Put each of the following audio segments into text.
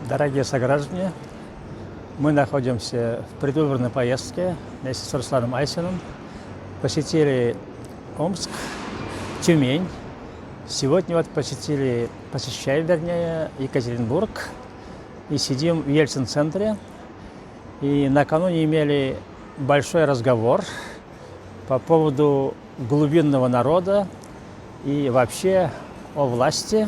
Дорогие сограждане, мы находимся в предвыборной поездке вместе с Русланом Айсиным. Посетили Омск, Тюмень. Сегодня посещаем Екатеринбург. И сидим в Ельцин-центре. И накануне имели большой разговор по поводу глубинного народа и вообще о власти.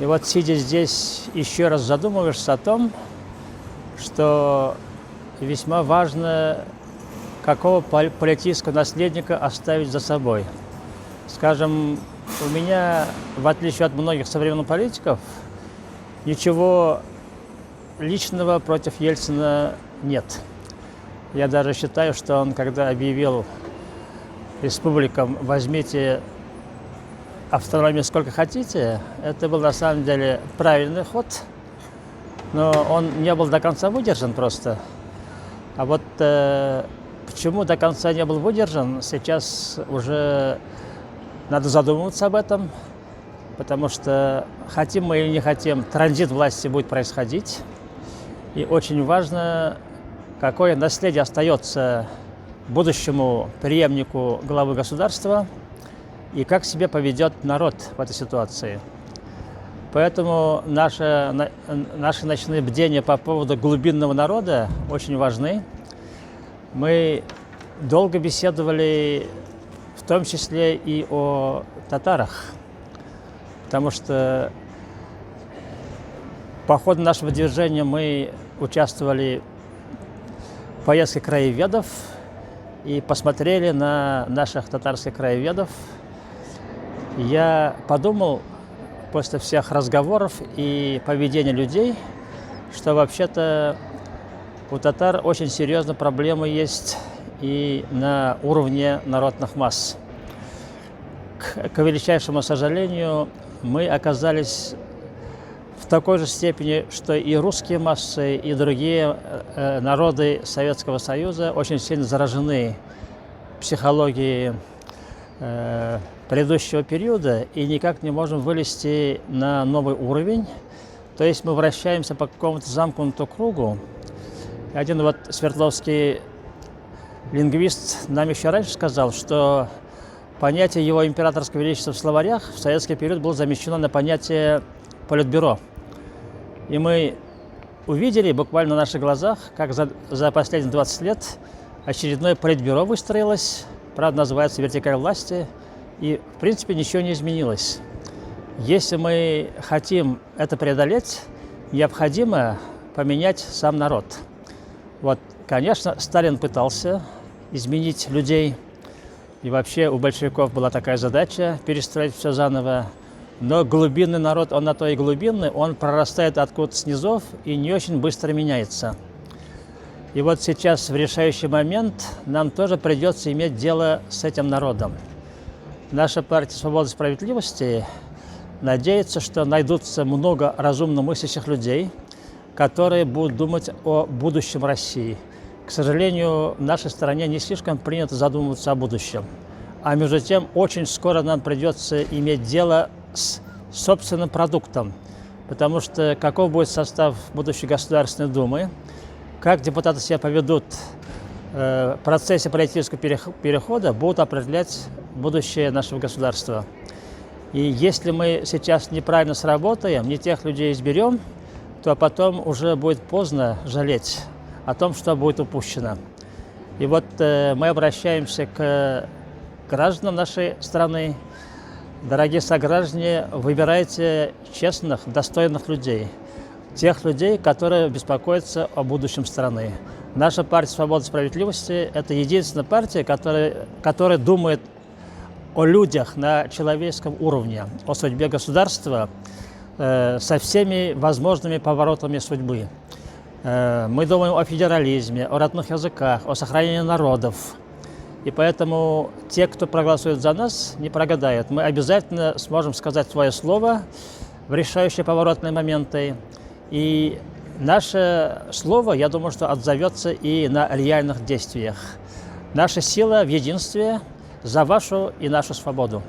И вот, сидя здесь, еще раз задумываешься о том, что весьма важно, какого политического наследника оставить за собой. Скажем, у меня, в отличие от многих современных политиков, ничего личного против Ельцина нет. Я даже считаю, что он, когда объявил республикам «возьмите автономию сколько хотите», это был на самом деле правильный ход, но он не был до конца выдержан просто. А вот почему до конца не был выдержан, сейчас уже надо задумываться об этом, потому что, хотим мы или не хотим, транзит власти будет происходить. И очень важно, какое наследие остается будущему преемнику главы государства и как себя поведет народ в этой ситуации. Поэтому наши ночные бдения по поводу глубинного народа очень важны. Мы долго беседовали, в том числе и о татарах, потому что по ходу нашего движения мы участвовали в поездке краеведов и посмотрели на наших татарских краеведов. Я подумал после всех разговоров и поведения людей, что вообще-то у татар очень серьезная проблема есть и на уровне народных масс. К величайшему сожалению, мы оказались в такой же степени, что и русские массы, и другие народы Советского Союза очень сильно заражены психологией предыдущего периода и никак не можем вылезти на новый уровень. То есть мы вращаемся по какому-то замкнутому кругу. Один вот свердловский лингвист нам еще раньше сказал, что понятие его императорского величества в словарях в советский период было замещено на понятие политбюро. И мы увидели буквально на наших глазах, как за последние 20 лет очередное политбюро выстроилось, правда, называется «Вертикаль власти», и, в принципе, ничего не изменилось. Если мы хотим это преодолеть, необходимо поменять сам народ. Вот, конечно, Сталин пытался изменить людей, и вообще у большевиков была такая задача перестроить все заново. Но глубинный народ, он на то и глубинный, он прорастает откуда-то снизу и не очень быстро меняется. И вот сейчас, в решающий момент, нам тоже придется иметь дело с этим народом. Наша партия «Свободы и справедливости» надеется, что найдутся много разумно мыслящих людей, которые будут думать о будущем России. К сожалению, в нашей стране не слишком принято задумываться о будущем. А между тем, очень скоро нам придется иметь дело с собственным продуктом, потому что каков будет состав будущей Государственной Думы, как депутаты себя поведут в процессе политического перехода, будут определять будущее нашего государства. И если мы сейчас неправильно сработаем, не тех людей изберем, то потом уже будет поздно жалеть о том, что будет упущено. И вот мы обращаемся к гражданам нашей страны. Дорогие сограждане, выбирайте честных, достойных людей. Тех людей, которые беспокоятся о будущем страны. Наша партия «Свободы и справедливости» – это единственная партия, которая думает о людях на человеческом уровне, о судьбе государства со всеми возможными поворотами судьбы. Мы думаем о федерализме, о родных языках, о сохранении народов. И поэтому те, кто проголосует за нас, не прогадают. Мы обязательно сможем сказать свое слово в решающие поворотные моменты. И наше слово, я думаю, что отзовется и на реальных действиях. Наша сила в единстве за вашу и нашу свободу.